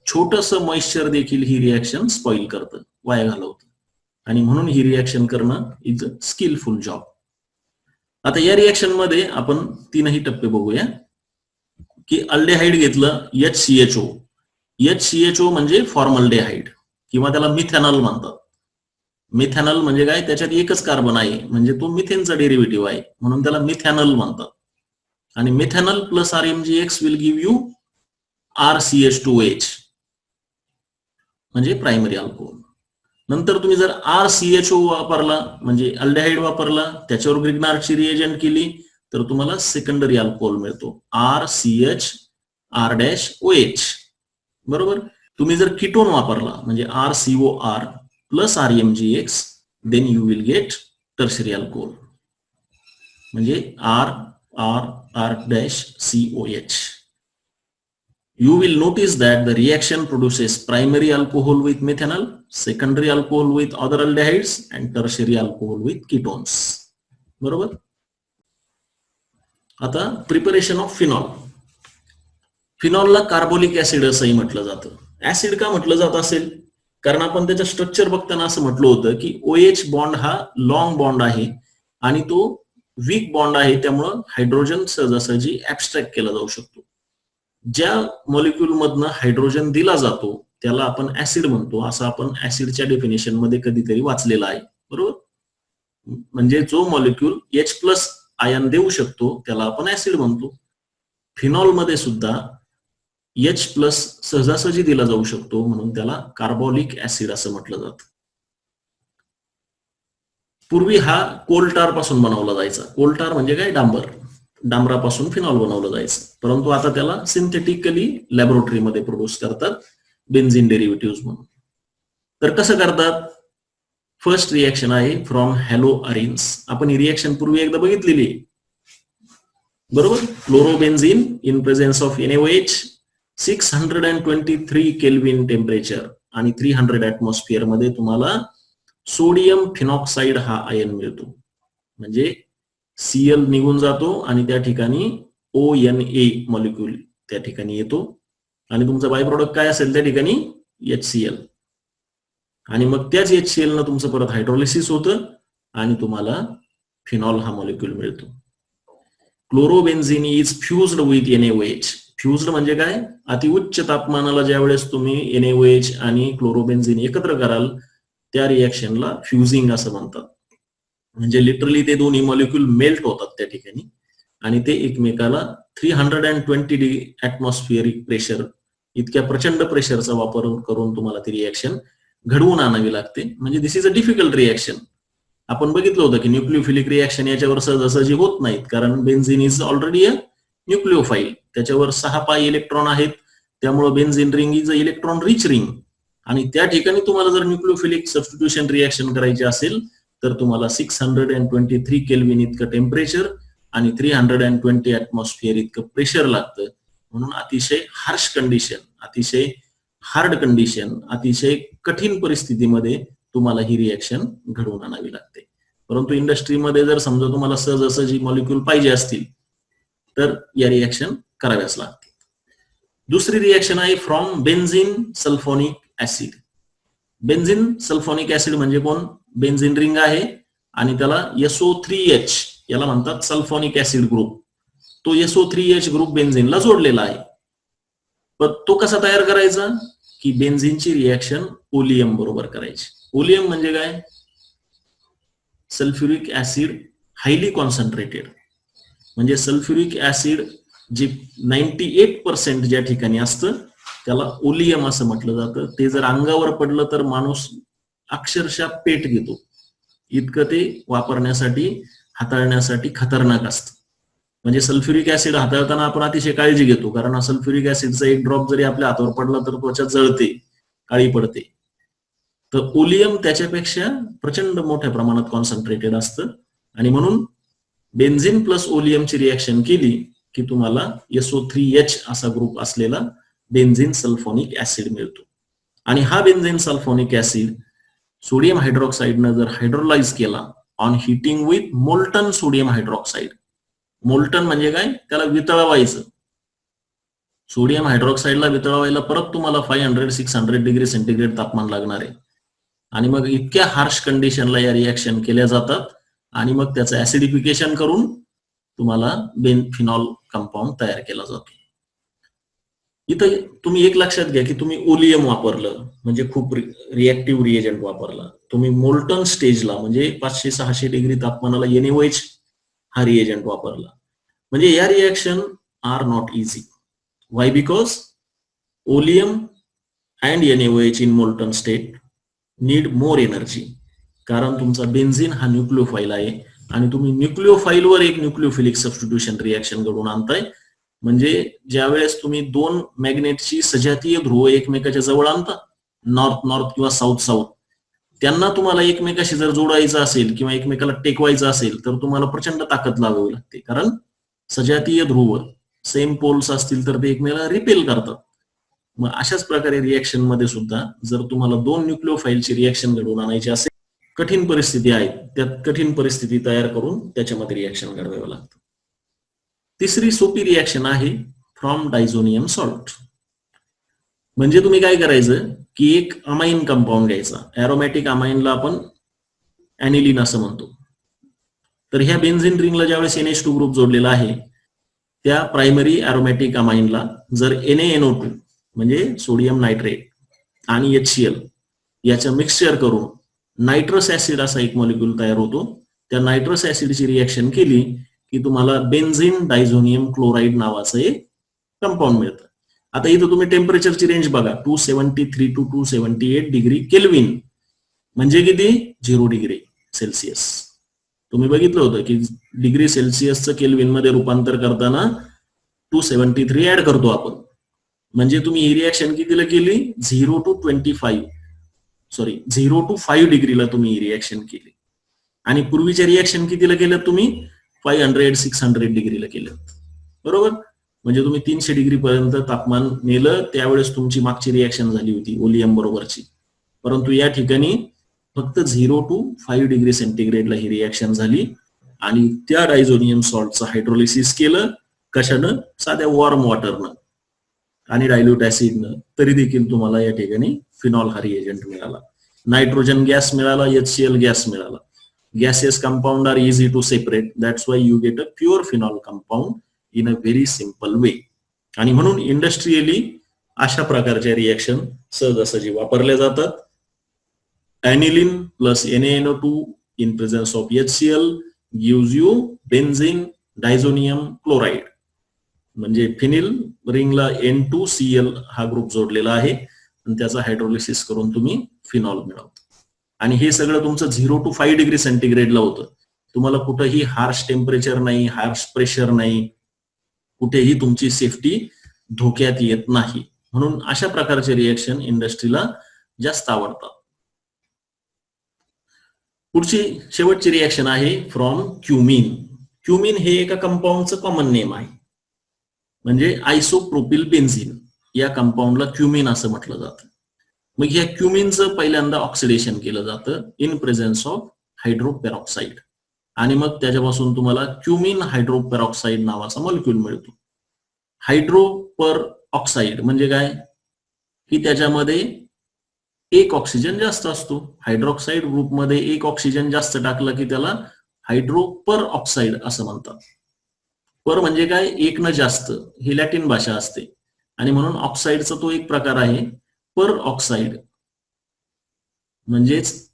छोटंसं मॉइश्चर देखील ही रिएक्शन स्पॉइल करतं, वाया घालवतं. आणि म्हणून ही रिएक्शन करणं इज अ स्किलफुल जॉब. आता या रिएक्शन मध्ये आपण तीनही टप्पे बघूया. की अल्डेहाइड घेतलं HCHO. HCHO म्हणजे फॉर्मल्डेहाइड किंवा त्याला मिथेनॉल म्हणतात. मिथेनॉल म्हणजे काय? त्याच्यात एकच कार्बन आहे, म्हणजे तो मिथेनचा डेरिव्हेटिव्ह आहे, म्हणून त्याला मिथेनॉल म्हणतात. आणि methanol plus RMgX will give you RCH2OH म्हणजे प्रायमरी अल्कोहोल. नंतर तुम्ही जर RCHO वापरला म्हणजे अल्डेहाइड वापरला, त्याच्यावर ग्रिग्नार्डची रिएजंट केली तर तुम्हाला सेकंडरी अल्कोहोल मिळतो RCH R-OH. बरोबर. तुम्ही जर कीटोन वापरला म्हणजे RCOR plus RMgX then you will get tertiary alcohol म्हणजे R-COH. You will notice that the reaction produces primary alcohol with methanol, secondary alcohol with other aldehydes and tertiary alcohol with ketones. बरोबर. आता preparation of phenol. फिनॉलला carbolic acid असंही म्हटलं जातं. Acid का म्हटलं जात असेल? कारण आपण त्याचं स्ट्रक्चर बघताना असं म्हटलं होतं की OH बॉन्ड हा लॉंग बॉन्ड आहे आणि तो वीक बॉन्ड आहे, त्यामुळं हायड्रोजन सहजासहजी ऍबस्ट्रॅक्ट केला जाऊ शकतो. ज्या मॉलिक्यूल मधनं हायड्रोजन दिला जातो त्याला आपण ऍसिड म्हणतो, असं आपण ऍसिडच्या डेफिनेशन मध्ये कधीतरी वाचलेलं आहे, बरोबर? म्हणजे जो मॉलिक्यूल H+ आयन देऊ शकतो त्याला आपण ऍसिड म्हणतो. फिनॉल मध्ये सुद्धा H+ सहजासहजी दिला जाऊ शकतो, म्हणून त्याला कार्बोलिक ऍसिड असं म्हटलं जातं. पूर्वी हा कोलटार पासून बनवला जायचा. कोलटार म्हणजे काय? डांबर. डांबरापासून फिनॉल बनवलं जायचं, परंतु आता त्याला सिंथेटिकली लॅबोरेटरीमध्ये प्रोड्यूस करतात बेन्झिन डेरिव्हेटिव्ह म्हणून. तर कसं करतात? फर्स्ट रिएक्शन आहे फ्रॉम हॅलो अरिन्स. आपण ही रिएक्शन पूर्वी एकदा बघितलेली आहे, बरोबर? Chlorobenzene in presence of NaOH, 623 kelvin temperature आणि 300 ऍटमॉस्फिअर मध्ये तुम्हाला सोडियम फिनॉक्साइड हा आयन मिळतो. म्हणजे Cl निघून जातो आणि त्या ठिकाणी ONa मॉलिक्यूल त्या ठिकाणी येतो आणि तुमचा बाय प्रोडक्ट काय असेल त्या ठिकाणी? HCl. आणि मग त्याच HCl न तुमचं परत हायड्रोलिसिस होतं आणि तुम्हाला फिनॉल हा मॉलिक्यूल मिळतो. Chlorobenzene is फ्युज्ड with NaOH. फ्युज्ड म्हणजे काय? अतिउच्च तापमानाला ज्या वेळेस तुम्ही NaOH आणि क्लोरोबेन्झिन एकत्र कराल त्या रिएक्शनला फ्युजिंग असं म्हणतात. म्हणजे लिटरली ते दोन्ही मॉलिक्यूल मेल्ट होतात त्या ठिकाणी आणि ते एकमेकाला 320 ऍटमॉस्फिअरिक प्रेशर, इतक्या प्रचंड प्रेशरचा वापर करून तुम्हाला ती रिएक्शन घडवून आणावी लागते. म्हणजे दिस इज अ डिफिकल्ट रिएक्शन. आपण बघितलं होतं की न्यूक्लिओफिलिक रिएक्शन याच्यावर सहजासहजी होत नाहीत, कारण benzene is already a nucleophile. त्याच्यावर 6 पाय इलेक्ट्रॉन आहेत, त्यामुळे benzene ring is a electron rich ring. आणि त्या ठिकाणी तुम्हाला जर न्यूक्लिओफिलिक सबस्टिट्यूशन रिएक्शन करायची असेल तर तुम्हाला 623 केल्विन इतकं टेम्परेचर आणि 320 ऍटमॉस्फिअर इतकं प्रेशर लागतं. म्हणून अतिशय हार्श कंडिशन, अतिशय हार्ड कंडिशन, अतिशय कठीण परिस्थितीमध्ये तुम्हाला ही रिएक्शन घडवून आणावी लागते. परंतु इंडस्ट्रीमध्ये जर समजा तुम्हाला सहजासहजी मॉलिक्यूल पाहिजे असतील तर या रिएक्शन कराव्याच लागते. दुसरी रिएक्शन आहे from benzene sulphonic acid. Benzene sulphonic acid म्हणजे कोण? बेन्झिन रिंग आहे आणि त्याला SO3H, याला म्हणतात सल्फोनिक ऍसिड ग्रुप. तो SO3H ग्रुप बेन्झिनला जोडलेला आहे. पण तो कसा तयार करायचा? की बेन्झिनची रिएक्शन ओलियम बरोबर करायची. ओलियम म्हणजे काय? Sulphuric acid highly concentrated. म्हणजे सल्फ्युरिक ऍसिड जे 98% ज्या ठिकाणी असतं त्याला ओलियम असं म्हटलं जातं. ते जर अंगावर पडलं तर माणूस अक्षरशः पेट घेतो, इतकं ते वापरण्यासाठी, हाताळण्यासाठी खतरनाक असतं. म्हणजे सल्फ्युरिक ऍसिड हाताळताना आपण अतिशय काळजी घेतो, कारण सल्फ्युरिक ऍसिडचा एक ड्रॉप जरी आपल्या हातावर पडला तर त्वचा जळते, काळी पडते. तर ओलियम त्याच्यापेक्षा प्रचंड मोठ्या प्रमाणात कॉन्सन्ट्रेटेड असतं आणि म्हणून बेन्झिन प्लस ओलियमची रिएक्शन केली की तुम्हाला SO3H असा ग्रुप असलेला बेन्झिन सल्फोनिक ऍसिड मिळतो. आणि हा बेन्झिन सल्फोनिक ऍसिड सोडियम हायड्रॉक्साईडनं जर हायड्रोलाइज केला on heating with molten sodium hydroxide. Molten म्हणजे काय? त्याला वितळवायचं. सोडियम हायड्रॉक्साईडला वितळवायला परत तुम्हाला 500-600 डिग्री सेंटीग्रेड तापमान लागणार आहे आणि मग इतक्या हार्श कंडिशनला या रिएक्शन केल्या जातात आणि मग त्याचं ऍसिडिफिकेशन करून तुम्हाला फिनॉल कंपाऊंड तयार केला जातो. इथं तुम्ही एक लक्षात घ्या की तुम्ही ओलियम वापरलं म्हणजे खूप रिएक्टिव्ह रिएजंट वापरला. तुम्ही मोल्टन स्टेजला म्हणजे 500-600 डिग्री तापमानाला NaOH हा रिएजंट वापरला. म्हणजे या reaction are not easy. Why? Because oleum and NaOH in molten state need more energy. कारण तुमचा बेन्झिन हा न्यूक्लिओफाईल आहे आणि तुम्ही न्यूक्लिओफाईलवर एक न्यूक्लिओफिलिक सबस्टिट्यूशन रिएक्शन घडवून आणताय. म्हणजे ज्या वेळेस तुम्ही 2 मॅग्नेटची सजातीय ध्रुव एकमेकाच्या जवळ आणता, नॉर्थ नॉर्थ किंवा साऊथ साऊथ, त्यांना तुम्हाला एकमेकाशी जर जोडायचं असेल किंवा एकमेकाला टेकवायचं असेल तर तुम्हाला प्रचंड ताकद लावावी लागते, कारण सजातीय ध्रुव सेम पोल्स असतील तर ते एकमेकाला रिपेल करतात. मग अशाच प्रकारे रिएक्शन मध्ये सुद्धा जर तुम्हाला 2 न्यूक्लिओफाईलची रिएक्शन घडवून आणायची असेल, कठीण परिस्थिती आहे, त्यात कठीण परिस्थिती तयार करून त्याच्यामध्ये रिएक्शन घडवावं लागतं. तिसरी सोपी रिॲक्शन आहे फ्रॉम डायझोनियम सॉल्ट. म्हणजे तुम्ही काय करायचं की एक अमाइन कंपाऊंड घ्यायचा. एरोमॅटिक अमाइनला आपण ॲनिलीन असं म्हणतो. तर ह्या बेन्झिन रिंगला ज्यावेळेस NH2 ग्रुप जोडलेला आहे त्या प्रायमरी एरोमॅटिक अमाइनला जर NaNO2 म्हणजे सोडियम नायट्रेट आणि HCl याचं मिक्सचर करून नायट्रस ऍसिड असा एक मॉलिक्यूल तयार होतो. त्या नायट्रस ऍसिडची रिॲक्शन केली की तुम्हाला बेन्झिन डायझोनियम क्लोराईड नावाचं एक कंपाऊंड मिळतं. आता इथं तुम्ही टेम्परेचरची रेंज बघा, 273 टू 278 डिग्री केल्विन म्हणजे किती 0 डिग्री सेल्सिअस. तुम्ही बघितलं होतं की डिग्री सेल्सिअसचं केल्विन मध्ये रूपांतर करताना 273 ऍड करतो आपण. म्हणजे तुम्ही ही रिॲक्शन कितीला केली 0 टू 5 डिग्रीला तुम्ही ही रिॲक्शन केली. आणि पूर्वीच्या रिॲक्शन कितीला केलं तुम्ही 500-600 डिग्रीला केलं. बरोबर. म्हणजे तुम्ही 300 डिग्री पर्यंत तापमान नेलं. त्यावेळेस तुमची मागची रिॲक्शन झाली होती ओलियम बरोबरची. परंतु या ठिकाणी फक्त 0 टू 5 डिग्री सेंटीग्रेडला ही रिॲक्शन झाली आणि त्या डायझोनियम सॉल्टचं हायड्रोलिसिस केलं. कशानं? साध्या वॉर्म वॉटरनं आणि डायल्यूट ऍसिडनं. तरी देखील तुम्हाला या ठिकाणी फिनॉल हा रिएजंट मिळाला. नायट्रोजन गॅस मिळाला, HCl गॅस मिळाला. Gases compound are easy to separate. That's why you get a pure phenol compound in a very simple way. आणि म्हणून इंडस्ट्रियली अशा प्रकारच्या रिॲक्शन सहजासहजी वापरल्या जातात. aniline plus NaNO2 in presence of HCl gives you benzene diazonium chloride. म्हणजे phenyl रिंगला N2Cl हा group जोडलेला आहे आणि त्याचा हायड्रोलिसिस करून तुम्ही फिनॉल मिळवता. आणि हे सगळं तुमचं 0 टू 5 डिग्री सेंटीग्रेडला होतं. तुम्हाला कुठेही हार्श टेम्परेचर नाही, हार्श प्रेशर नाही, कुठेही तुमची सेफ्टी धोक्यात येत नाही. म्हणून अशा प्रकारचे रिॲक्शन इंडस्ट्रीला जास्त आवडतात. पुढची शेवटची रिॲक्शन आहे फ्रॉम क्युमिन. क्युमिन हे एका कंपाऊंडचं कॉमन नेम आहे. म्हणजे आयसोप्रोपिल बेन्झिन या कंपाऊंडला क्युमिन असं म्हटलं जातं. मग या क्युमिनचं पहिल्यांदा ऑक्सिडेशन केलं जातं इन प्रेझेन्स ऑफ हायड्रोपेरॉक्साईड आणि मग त्याच्यापासून तुम्हाला क्युमिन हायड्रोपेरॉक्साईड नावाचा मॉलिक्यूल मिळतो. हायड्रोपर ऑक्साईड म्हणजे काय की त्याच्यामध्ये एक ऑक्सिजन जास्त असतो. हायड्रॉक्साईड ग्रुपमध्ये एक ऑक्सिजन जास्त टाकलं की त्याला हायड्रोपर ऑक्साईड असं म्हणतात. पर म्हणजे काय, एक न जास्त, ही लॅटिन भाषा असते आणि म्हणून ऑक्साईडचा तो एक प्रकार आहे पर ऑक्साईड. म्हणजेच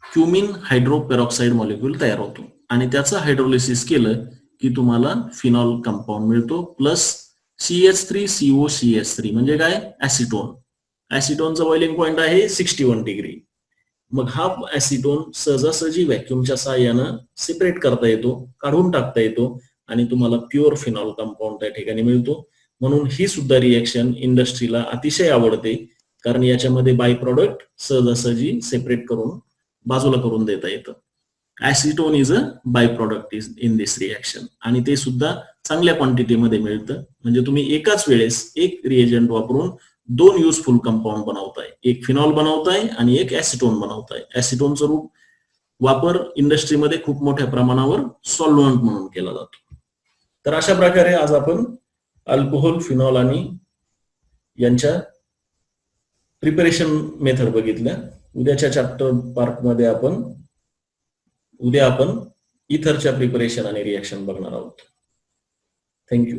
क्युमिन हायड्रोपेरॉक्साईड मॉलिक्यूल तयार होतो आणि त्याचं हायड्रोलिसिस केलं की तुम्हाला फिनॉल कंपाऊंड मिळतो प्लस CH3COCH3 म्हणजे काय ऍसिटोन. ऍसिटोनचा बॉइलिंग पॉइंट आहे 61 डिग्री. मग हा ऍसिटोन सहजासहजी व्हॅक्युमच्या साहाय्यानं सेपरेट करता येतो, काढून टाकता येतो आणि तुम्हाला प्युअर फिनॉल कंपाऊंड त्या ठिकाणी मिळतो. म्हणून ही सुद्धा रिॲक्शन इंडस्ट्रीला अतिशय आवडते कारण याच्यामध्ये बाय प्रॉडक्ट सहजासहजी सेपरेट करून बाजूला करून देता येतं. Acetone is a by product is in this reaction आणि ते सुद्धा चांगल्या क्वांटिटीमध्ये मिळतं. म्हणजे तुम्ही एकाच वेळेस एक रिएजंट वापरून 2 युजफुल कंपाऊंड बनवताय. एक फिनॉल बनवताय आणि एक ऍसिटोन बनवताय. ऍसिटोनचं रूप वापर इंडस्ट्रीमध्ये खूप मोठ्या प्रमाणावर सॉल्व्हंट म्हणून केला जातो. तर अशा प्रकारे आज आपण अल्कोहोल, फिनॉल आणि यांच्या प्रिपरेशन मेथड बघितल्या. उद्याच्या चॅप्टर पार्ट मध्ये उद्या आपण इथरच्या प्रिपरेशन आणि रिॲक्शन बघणार आहोत. थँक्यू.